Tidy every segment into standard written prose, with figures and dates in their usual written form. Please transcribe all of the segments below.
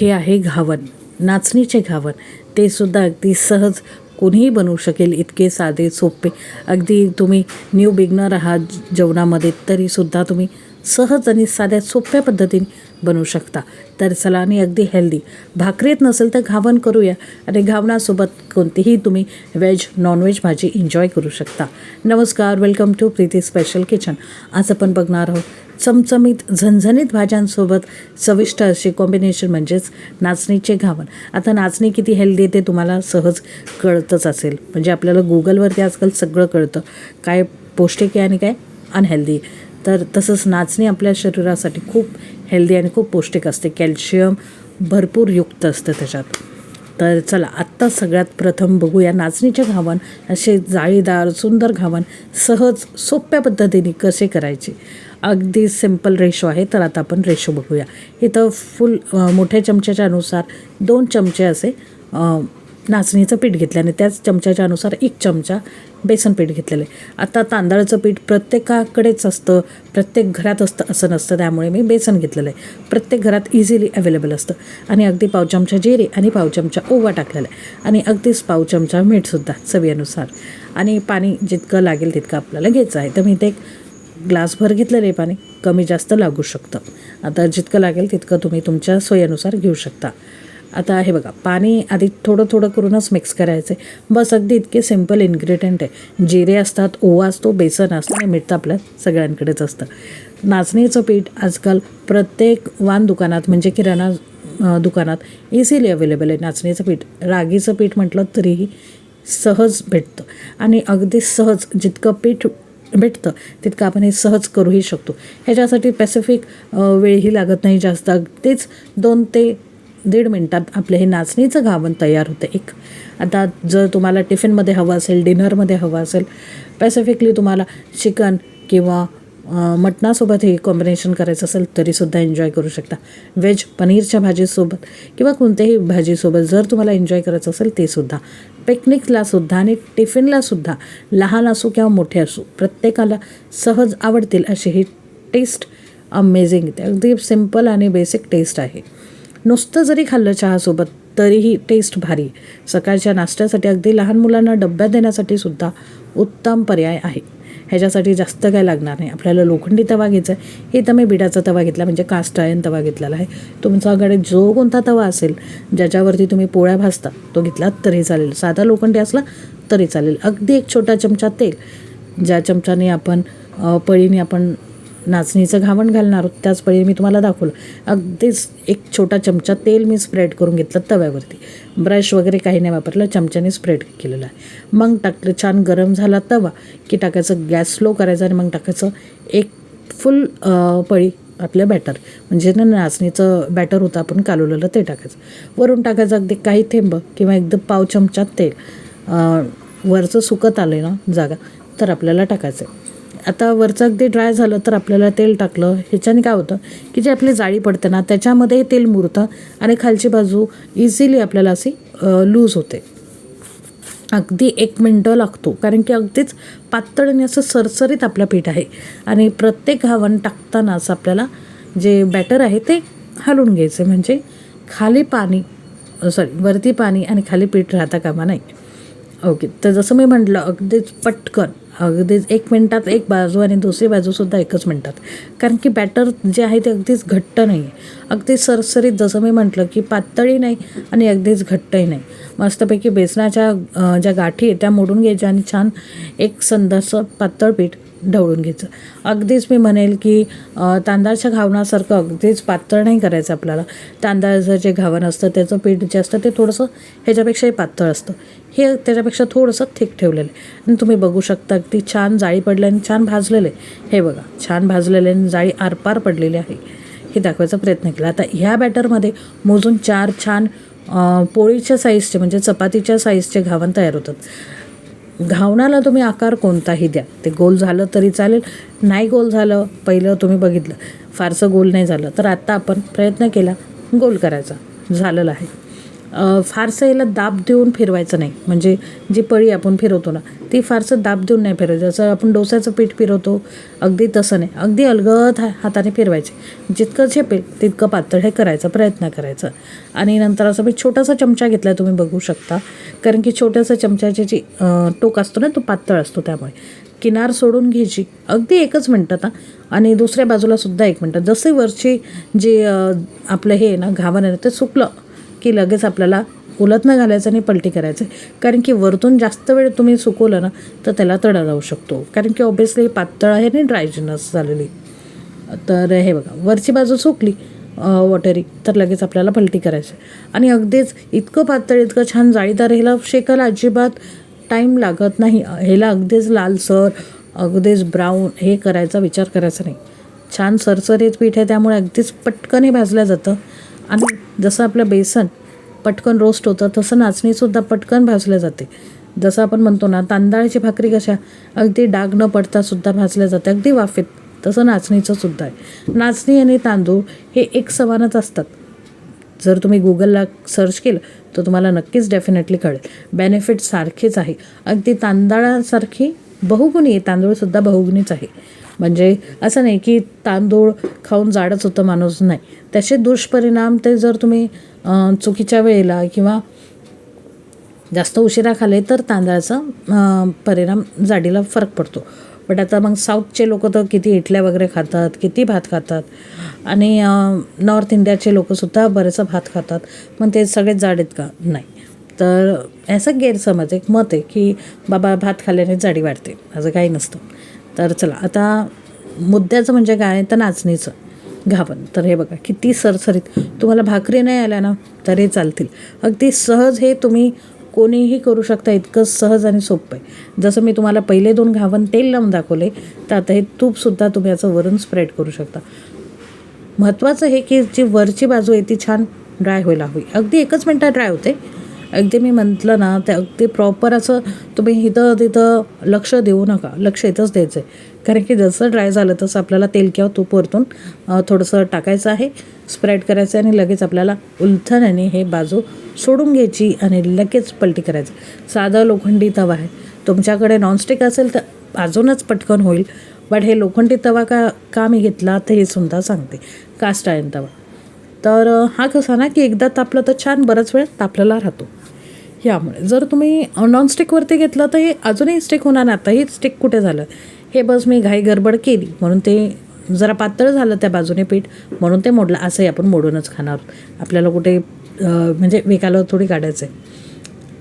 हे आहे घावन, नाचणीचे घावन. ते सुद्धा अगदी सहज कोणीही बनवू शकेल, इतके साधे सोपे. अगदी तुम्ही न्यू बिगनर आहात जेवणामध्ये तरीसुद्धा तुम्ही सहज आणि साध्या सोप्या पद्धतीने बनवू शकता. तर चला, आणि अगदी हेल्दी. भाकरीत नसेल तर घावन करूया, आणि घावनासोबत कोणतीही तुम्ही व्हेज नॉनव्हेज भाजी एन्जॉय करू शकता. नमस्कार, welcome to Preeti special kitchen. आज आपण बघणार आहोत चमचमीत झणझणीत भाज्यांसोबत चविष्ट असे कॉम्बिनेशन, म्हणजेच नाचणीचे घावन. आता नाचणी किती हेल्दी आहे ते तुम्हाला सहज कळतच असेल. म्हणजे आपल्याला गुगलवरती आजकाल सगळं कळतं, काय पौष्टिक आहे आणि काय अनहेल्दी. तर तसंच नाचणी आपल्या शरीरासाठी खूप हेल्दी आणि खूप पौष्टिक असते. कॅल्शियम भरपूर युक्त असतं त्याच्यात. तर चला, आत्ता सगळ्यात प्रथम बघूया नाचणीचे घावन. असे जाळीदार सुंदर घावन सहज सोप्या पद्धतीने कसे करायचे. अगदी सिम्पल रेशो आहे. तर आता आपण रेशो बघूया. इथं फुल मोठ्या चमच्याच्या अनुसार 2 चमचे असे नाचणीचं पीठ घेतलं, आणि त्याच चमच्याच्या अनुसार 1 चमचा बेसन पीठ घेतलेलं आहे. आता तांदळाचं पीठ प्रत्येकाकडेच असतं, प्रत्येक घरात असतं असं नसतं, त्यामुळे मी बेसन घेतलेलं आहे. प्रत्येक घरात इझिली अवेलेबल असतं. आणि अगदी पाव चमचा जिरे आणि पाव चमचा ओवा टाकलेला आहे, आणि अगदीच पाव चमचा मीठसुद्धा चवीनुसार. आणि पाणी जितकं लागेल तितकं आपल्याला घ्यायचं आहे. तर मी ते ग्लासभर घेतलेलं आहे पाणी. कमी जास्त लागू शकतं. आता जितकं लागेल तितकं तुम्ही तुमच्या सोयीनुसार घेऊ शकता. आता हे बघा, पाणी आधी थोडं थोडं करूनच मिक्स करायचं आहे. बस अगदी इतके सिम्पल इन्ग्रेडियंट आहे. जिरे असतात, ओवा असतो, बेसन असतं, आणि मीठ तर आपल्या सगळ्यांकडेच असतं. नाचणीचं पीठ आजकाल प्रत्येक वाण दुकानात, म्हणजे किराणा दुकानात इझिली अवेलेबल आहे. नाचणीचं पीठ, रागीचं पीठ म्हटलं तरीही सहज भेटतं. आणि अगदी सहज जितकं पीठ भेटतं तितकं आपण हे सहज करूही शकतो. ह्याच्यासाठी स्पेसिफिक वेळही लागत नाही जास्त. अगदीच 2 ते 1.5 मिनटात आपलं हे नाचणीचं घावन तयार होतं एक. आता जर तुम्हाला टिफिनमध्ये हवं असेल, डिनरमध्ये हवं असेल, स्पेसिफिकली तुम्हाला चिकन किंवा मटणासोबत हे कॉम्बिनेशन करायचं असेल तरीसुद्धा एन्जॉय करू शकता. व्हेज पनीरच्या भाजीसोबत किंवा कोणत्याही भाजीसोबत जर तुम्हाला एन्जॉय करायचं असेल ते सुद्धा. पिकनिकलासुद्धा आणि टिफिनलासुद्धा, लहान असो किंवा मोठे असो, प्रत्येकाला सहज आवडतील अशी ही टेस्ट अमेझिंग येते. अगदी सिम्पल आणि बेसिक टेस्ट आहे. नुसतं जरी खाल्लं चहासोबत तरीही टेस्ट भारी. सकाळच्या नाश्त्यासाठी, अगदी लहान मुलांना डब्यात देण्यासाठी सुद्धा उत्तम पर्याय आहे. ह्याच्यासाठी जास्त काय लागणार नाही. आपल्याला लोखंडी तवा घ्यायचा आहे. इथं मी बिडाचा तवा घेतला, म्हणजे कास्ट आयर्न तवा घेतलेला आहे. तुमच्याकडे जो कोणता तवा असेल ज्याच्यावरती तुम्ही पोळ्या भाजता तो घेतलात तरी चालेल. साधा लोखंडी असला तरी चालेल. अगदी 1 छोटा चमचा तेल, ज्या चमच्याने आपण पळीने आपण नाचणीचं घावन घालणार आहोत त्याच पळी मी तुम्हाला दाखवलं. अगदीच 1 छोटा चमचा तेल मी स्प्रेड करून घेतलं तव्यावरती. ब्रश वगैरे काही नाही वापरलं, चमच्याने स्प्रेड केलेलं आहे. मग टाकलं, छान गरम झाला तवा की टाकायचं, गॅस स्लो करायचा, आणि मग टाकायचं 1 फुल पळी आपलं बॅटर, म्हणजे ना नाचणीचं बॅटर होतं आपण कालवलेलं ते टाकायचं. वरून टाकायचं अगदी काही थेंब किंवा एकदम पाव चमचा तेल. वरचं सुकत आलं ना जागा तर आपल्याला टाकायचं आहे. आता वरचं अगदी ड्राय झालं तर आपल्याला तेल टाकलं. ह्याच्याने काय होतं की जे आपली जाळी पडते ना त्याच्यामध्ये तेल मुरतं, आणि खालची बाजू इझिली आपल्याला अशी लूज होते. अगदी 1 मिनटं लागतो, कारण की अगदीच पातळ आणि असं सरसरीत आपलं पीठ आहे. आणि प्रत्येक घावन टाकतानाच आपल्याला जे बॅटर आहे ते हलवून घ्यायचे, म्हणजे खाली पाणी वरती पाणी आणि खाली पीठ राहता कामा नाही. ओके, तर जसं मी म्हटलं अगदीच पटकन, अगदीच 1 मिनटात एक बाजू आणि दुसरी बाजूसुद्धा 1च मिनटात. कारण की बॅटर जे आहे ते अगदीच घट्ट नाही आहे, अगदी सरसरीत. जसं मी म्हटलं की पातळी नाही आणि अगदीच घट्टही नाही. मस्तपैकी बेसनाच्या ज्या गाठी आहेत त्या मोडून घ्यायच्या, आणि छान एक संदाचं पातळ पीठ ढवळून घ्यायचं. अगदीच मी म्हणेल की तांदळाच्या घावनासारखं अगदीच पातळ नाही करायचं आपल्याला. तांदळाचं जे घावन असतं त्याचं पीठ जे असतं ते थोडंसं ह्याच्यापेक्षाही पातळ असतं. हे त्याच्यापेक्षा थोडंसं थिक ठेवलेलं आहे. आणि तुम्ही बघू शकता अगदी छान जाळी पडली आणि छान भाजलेलं आहे. हे बघा, छान भाजलेले आणि जाळी आरपार पडलेली आहे हे दाखवायचा प्रयत्न केला. आता ह्या बॅटरमध्ये मोजून 4 छान पोळीच्या साईजचे, म्हणजे चपातीच्या साईजचे घावन तयार होतात. घावनाला तुम्ही आकार कोणताही द्या, ते गोल झालं तरी चालेल, नाही गोल झालं, पहिलं तुम्ही बघितलं फारसं गोल नाही झालं तर आता आपण प्रयत्न केला गोल करायचा, झालेला आहे. फारसं याला दाब देऊन फिरवायचं नाही. म्हणजे जी पळी आपण फिरवतो ना ती फारसं दाब देऊन नाही फिरवायचं. जसं आपण डोस्याचं पीठ फिरवतो अगदी तसं नाही, अगदी अलगद हाताने फिरवायचे. जितकं झेपेल तितकं पातळ हे करायचा प्रयत्न करायचा. आणि नंतर असं मी छोटासा चमचा घेतला तुम्ही बघू शकता, कारण की छोट्यासा चमच्याची जी टोक असतो ना तो पातळ असतो, त्यामुळे किनार सोडून घ्यायची अगदी 1 मिनटात. आणि दुसऱ्या बाजूला सुद्धा 1 मिनटात. जसे वरची जे आपलं हे ना घावन आहे ते सुकलं की लगेच आपल्याला उलटणं घालायचं आणि पलटी करायचं. कारण की वरतून जास्त वेळ तुम्ही सुकवलं ना तर त्याला तडा जाऊ शकतो, कारण की ऑब्व्हियसली पातळ आहे आणि ड्रायजिनस झालेली. तर हे बघा वरची बाजू सुकली वॉटरी तर लगेच आपल्याला पलटी करायची. आणि अगदीच इतकं पातळ इतकं छान जाळीदार ह्याला शेकायला अजिबात टाईम लागत नाही. ह्याला अगदीच लालसर अगदीच ब्राऊन हे करायचा विचार करायचा नाही. छान सरसरीत पीठ आहे त्यामुळे अगदीच पटकन हे भाजलं जातं. आणि जसं आपलं बेसन पटकन रोस्ट होतं तसं नाचणीसुद्धा पटकन भाजल्या जाते. जसं आपण म्हणतो ना तांदळाची भाकरी कशा अगदी डाग न पडतासुद्धा भाजल्या जाते अगदी वाफेत, तसं नाचणीचं सुद्धा आहे. नाचणी आणि तांदूळ हे एक समानच असतात. जर तुम्ही गुगलला सर्च केलं तर तुम्हाला नक्कीच डेफिनेटली कळेल. बेनिफिट सारखेच आहे. अगदी तांदळासारखी बहुगुणी आहे, तांदूळसुद्धा बहुगुणीच आहे. म्हणजे असं नाही की तांदूळ खाऊन जाडच होतं माणूस, नाही. त्याचे दुष्परिणाम ते जर तुम्ही चुकीच्या वेळेला किंवा जास्त उशिरा खाल्ले तर तांदळाचा परिणाम जाडीला फरक पडतो. बट आता मग साऊथचे लोक तर किती इडल्या वगैरे खातात, किती भात खातात. आणि नॉर्थ इंडियाचे लोकंसुद्धा बरेचसा भात खातात, मग ते सगळेच जाड आहेत का? नाही. तर असं गैरसमज एक मत आहे की बाबा भात खाल्ल्याने जाडी वाढते, असं काही नसतं. तर चला आता मुद्द्याचं म्हणजे काय तर नाचणीचं घावन. तर हे बघा किती सरसरीत, तुम्हाला भाकरी नाही आल्या ना तरी चालतील. अगदी सहज हे तुम्ही कोणीही करू शकता, इतकं सहज आणि सोपं आहे. जसं मी तुम्हाला पहिले 2 घावन तेल लावून दाखवले तर आता हे तूपसुद्धा तुम्ही याचं वरून स्प्रेड करू शकता. महत्त्वाचं हे की जी वरची बाजू आहे ती छान ड्राय व्हायला हवी. अगदी 1 मिनटात ड्राय होते. अगदी मी म्हटलं ना ते अगदी प्रॉपर असं तुम्ही इथं तिथं लक्ष देऊ नका, लक्ष इथंच द्यायचं आहे. कारण की जसं ड्राय झालं तसं आपल्याला तेल किंवा तूप वरतून थोडंसं टाकायचं आहे, स्प्रेड करायचं आहे आणि लगेच आपल्याला उलथण्याने हे बाजू सोडून घ्यायची आणि लगेच पलटी करायचं. साधा लोखंडी तवा आहे, तुमच्याकडे नॉनस्टिक असेल तर अजूनच पटकन होईल. बट हे लोखंडी तवा का मी घेतला तर हे सुद्धा सांगते. कास्ट आयर्न तवा. तर हा कसा ना की एकदा तापलं तर छान बराच वेळ तापलेला राहतो. यामुळे जर तुम्ही नॉनस्टिकवरती घेतलं तर हे अजूनही स्टिक होणार नाही. आताही स्टिक कुठे झालं, हे बस मी घाई गडबड केली म्हणून ते जरा पातळ झालं त्या बाजूने पीठ म्हणून ते मोडलं. असंही आपण मोडूनच खाणार, आपल्याला कुठे म्हणजे वेकाला थोडी काढायचं आहे.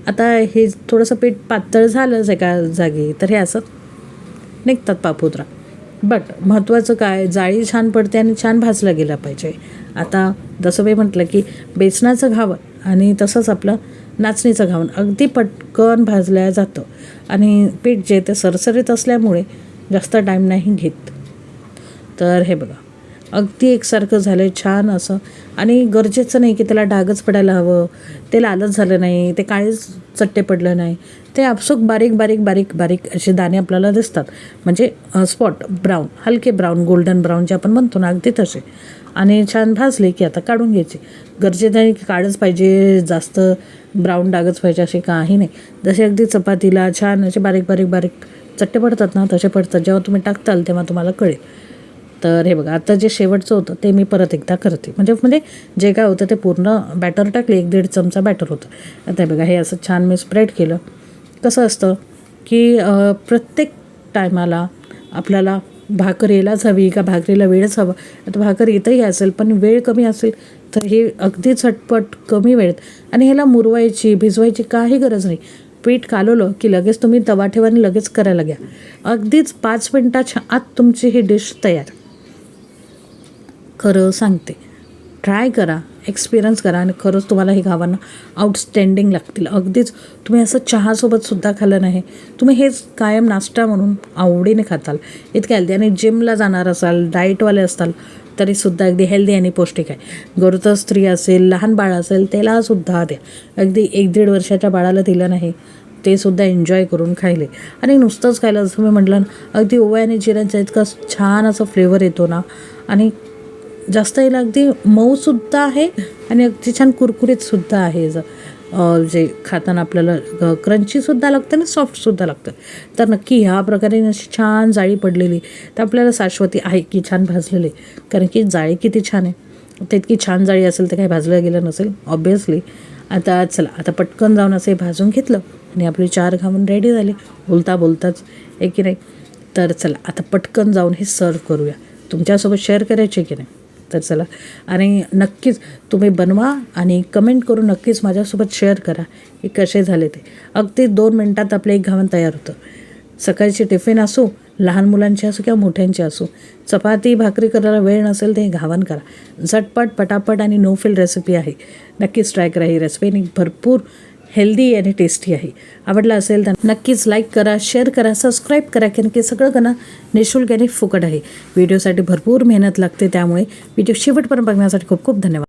आता हे थोडंसं पीठ पातळ झालंच एका जागी तर हे असं निघतात पापुद्रा. बट महत्त्वाचं काय, जाळी छान पडते आणि छान भाजला गेला पाहिजे. आता जसं मी म्हटलं की बेसनाचं घावन आणि तसंच आपलं नाचणीचं घावन अगदी पटकन भाजलं जातं आणि पीठ जे ते सरसरीत असल्यामुळे जास्त टाईम नाही घेत. तर हे बघा अगदी एकसारखं झालं आहे छान असं. आणि गरजेचं नाही की त्याला डागच पडायला हवं, ते लालच झालं नाही, ते काळीच चट्टे पडलं नाही. ते आपसूक बारीक बारीक बारीक बारीक असे दाणे आपल्याला दिसतात, म्हणजे स्पॉट ब्राऊन, हलके ब्राऊन, गोल्डन ब्राऊन जे आपण म्हणतो ना अगदी तसे. आणि छान भाजले की आता काढून घ्यायचे. गरजेचं नाही की काढच पाहिजे, जास्त ब्राऊन डागच पाहिजे असे काही नाही. जसे अगदी चपातीला छान असे बारीक बारीक बारीक चट्टे पडतात ना तसे पडतात. जेव्हा तुम्ही टाकताल तेव्हा तुम्हाला कळेल. तर हे बघा आता जे शेवटचं होतं ते मी परत एकदा करते. म्हणजे जे काय होतं ते पूर्ण बॅटर टाकले, 1-1.5 चमचा बॅटर होतं. आता हे बघा हे असं छान मी स्प्रेड केलं. कसं असतं की प्रत्येक टायमाला आपल्याला भाकरीलाच हवी का भाकरीला वेळच हवा. आता भाकर इथंही असेल पण वेळ कमी असेल तर हे अगदी झटपट कमी वेळेत. आणि ह्याला मुरवायची भिजवायची काही गरज नाही. पीठ कालवलं की लगेच तुम्ही तवा ठेवा आणि लगेच करायला घ्या. अगदीच 5 मिनटाच्या आत तुमची ही डिश तयार. खरं सांगते, ट्राय करा, एक्सपिरियन्स करा आणि खरंच तुम्हाला हे घावन आउटस्टँडिंग लागतील. अगदीच तुम्ही असं चहासोबतसुद्धा खाल्लं नाही, तुम्ही हेच कायम नाश्ता म्हणून आवडीने खाताल. इतकं हेल्दी. आणि जिमला जाणार असाल, डाएटवाले असाल तरीसुद्धा अगदी हेल्दी आणि पौष्टिक आहे. गरोदर स्त्री असेल, लहान बाळ असेल त्यालासुद्धा द्या. अगदी 1-1.5 वर्षाच्या बाळाला दिलं नाही ते सुद्धा एन्जॉय करून खायले. आणि नुसतंच खायला जसं मी म्हटलं ना अगदी ओवा आणि जिऱ्यांचा इतका छान असं फ्लेवर येतो ना. आणि जास्त येईल, अगदी मऊसुद्धा आहे आणि अगदी छान कुरकुरीतसुद्धा आहे. जे खाताना आपल्याला क्रंचीसुद्धा लागतं आणि सॉफ्टसुद्धा लागतं. तर नक्की ह्या प्रकारे अशी छान जाळी पडलेली तर आपल्याला शाश्वती आहे की छान भाजलेले, कारण की जाळी किती छान आहे. तर इतकी छान जाळी असेल तर काही भाजलं गेलं नसेल ऑब्वियसली. आता चला, आता पटकन जाऊन असं भाजून घेतलं आणि आपली 4 घावन रेडी झाली बोलताच, आहे की नाही. तर चला आता पटकन जाऊन हे सर्व करूया. तुमच्यासोबत शेअर करायचे की नाही. तर चला, आणि नक्कीच तुम्ही बनवा आणि कमेंट करून नक्कीच माझ्यासोबत शेअर करा की कसे झाले ते. अगदी 2 मिनटात आपलं एक घावन तयार होतं. सकाळची टिफिन असो, लहान मुलांची असो किंवा मोठ्यांची असो, चपाती भाकरी करायला वेळ नसेल तर हे घावन करा. झटपट पटापट आणि नो फेल रेसिपी आहे. नक्कीच ट्राय करा ही रेसिपी आणि भरपूर हेल्दी आणि टेस्टी आहे. आवडला असेल तर नक्कीच लाईक करा, शेअर करा, सबस्क्राईब करा, कारण की सगळं करणं निःशुल्क आणि फुकट आहे. व्हिडिओसाठी भरपूर मेहनत लागते, त्यामुळे व्हिडिओ शेवटपर्यंत बघण्यासाठी खूप खूप धन्यवाद.